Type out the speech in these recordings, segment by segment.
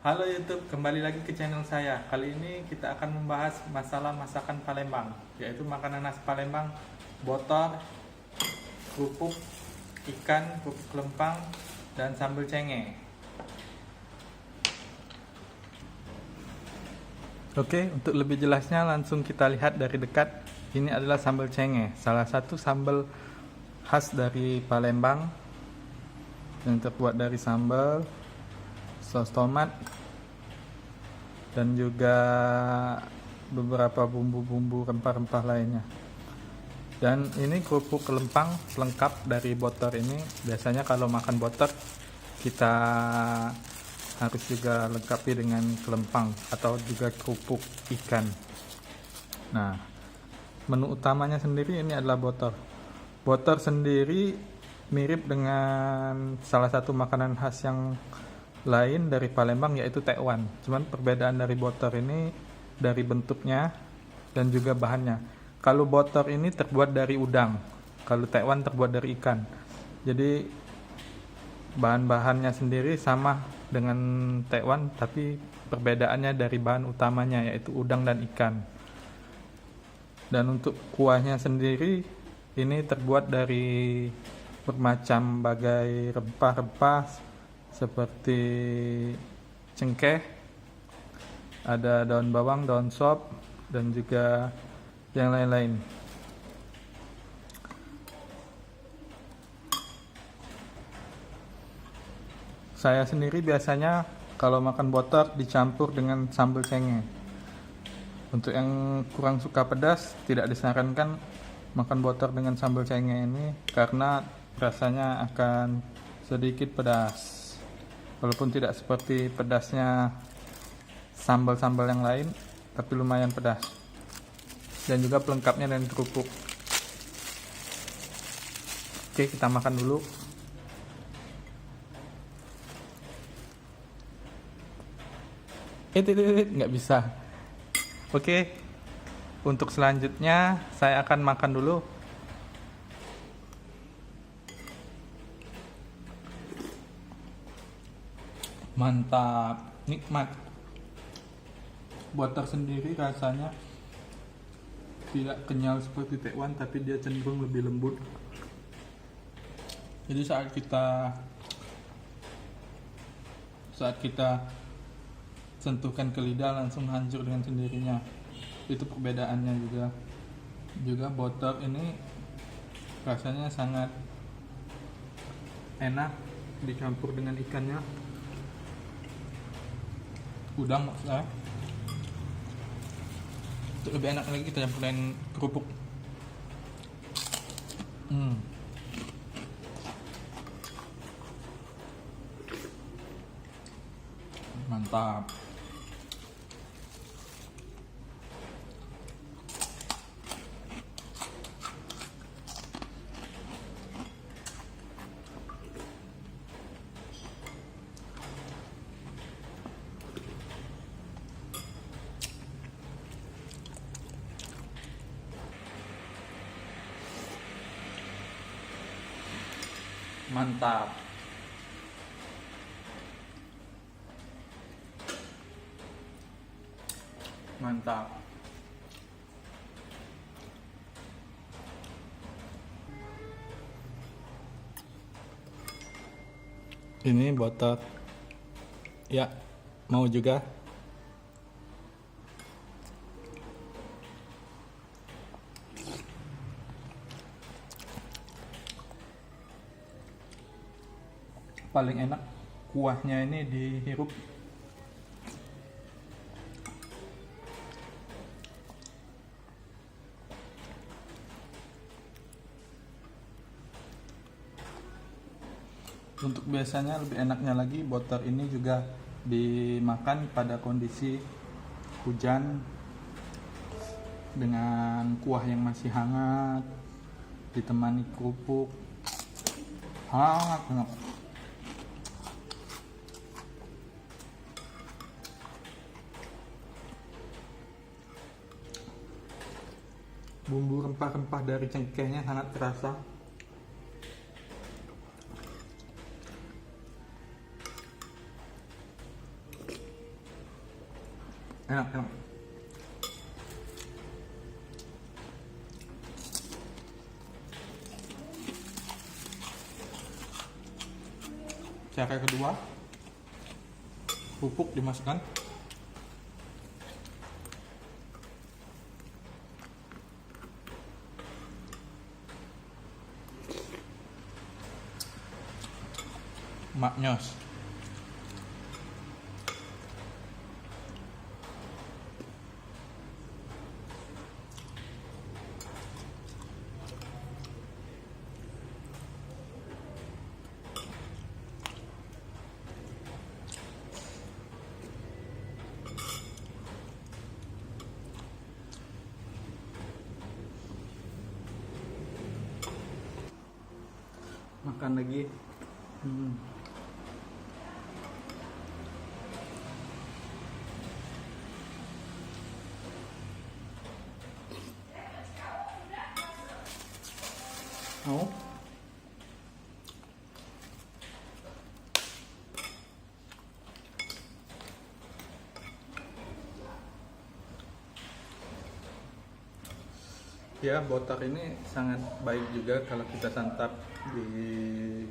Halo YouTube, kembali lagi ke channel saya. Kali ini kita akan membahas masalah masakan Palembang, yaitu makanan khas Palembang, botor, kerupuk ikan, kerupuk lempang, dan sambal cenge. Oke, untuk lebih jelasnya langsung kita lihat dari dekat. Ini adalah sambal cenge, salah satu sambal khas dari Palembang yang terbuat dari sambal, saus tomat, dan juga beberapa bumbu-bumbu rempah-rempah lainnya. Dan ini kerupuk lempang pelengkap dari botor ini. Biasanya kalau makan botor kita harus juga lengkapi dengan kelempang atau juga kerupuk ikan. Nah, menu utamanya sendiri ini adalah botor. Botor sendiri mirip dengan salah satu makanan khas yang lain dari Palembang, yaitu tekwan. Cuman perbedaan dari botor ini dari bentuknya dan juga bahannya. Kalau botor ini terbuat dari udang, kalau tekwan terbuat dari ikan. Jadi bahan-bahannya sendiri sama dengan tekwan, tapi perbedaannya dari bahan utamanya yaitu udang dan ikan. Dan untuk kuahnya sendiri ini terbuat dari bermacam bagai rempah-rempah seperti cengkeh, ada daun bawang, daun sop, dan juga yang lain-lain. Saya sendiri biasanya kalau makan botor dicampur dengan sambal cenge. Untuk yang kurang suka pedas, tidak disarankan makan botor dengan sambal cenge ini karena rasanya akan sedikit pedas. Walaupun tidak seperti pedasnya sambal-sambal yang lain, tapi lumayan pedas. Dan juga pelengkapnya dengan kerupuk. Oke, kita makan dulu. Nggak bisa. Oke, untuk selanjutnya saya akan makan dulu. Mantap, nikmat. Botor sendiri rasanya tidak kenyal seperti tekwan, tapi dia cenderung lebih lembut. Jadi saat kita sentuhkan ke lidah langsung hancur dengan sendirinya. Itu perbedaannya juga. Juga botor ini rasanya sangat enak dicampur dengan ikannya. Udang maksudnya. Untuk lebih enak lagi kita campurin kerupuk. Mantap. Mantap. Mantap. Ini botok. Ya, mau juga. Paling enak kuahnya ini dihirup. Untuk biasanya lebih enaknya lagi botor ini juga dimakan pada kondisi hujan dengan kuah yang masih hangat ditemani kerupuk hangat banget. Bumbu rempah-rempah dari cengkehnya sangat terasa. Enak, enak. Cara kedua, pupuk dimasukkan. Maknyos. Makan lagi. Mau? Ya, botak ini sangat baik juga kalau kita santap di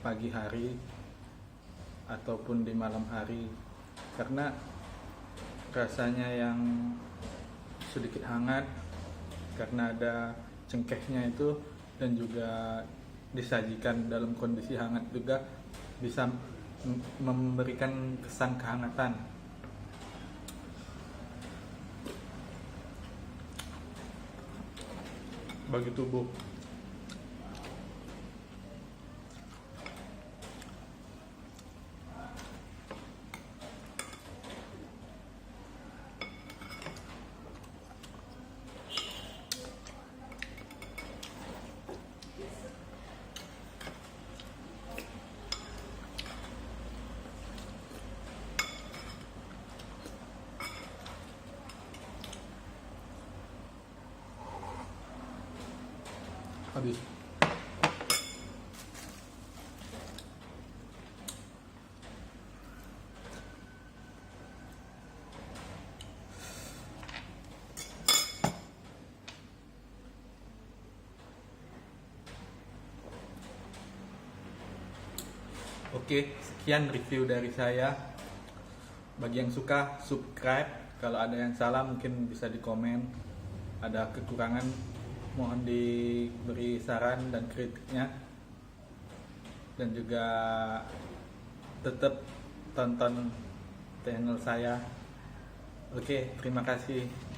pagi hari ataupun di malam hari, karena rasanya yang sedikit hangat karena ada cengkehnya itu, dan juga disajikan dalam kondisi hangat juga bisa memberikan kesan kehangatan bagi tubuh. Habis. Oke, sekian review dari saya. Bagi yang suka, subscribe. Kalau ada yang salah mungkin bisa di komen. Ada kekurangan, mohon diberi saran dan kritiknya. Dan juga tetap tonton channel saya. Oke, terima kasih.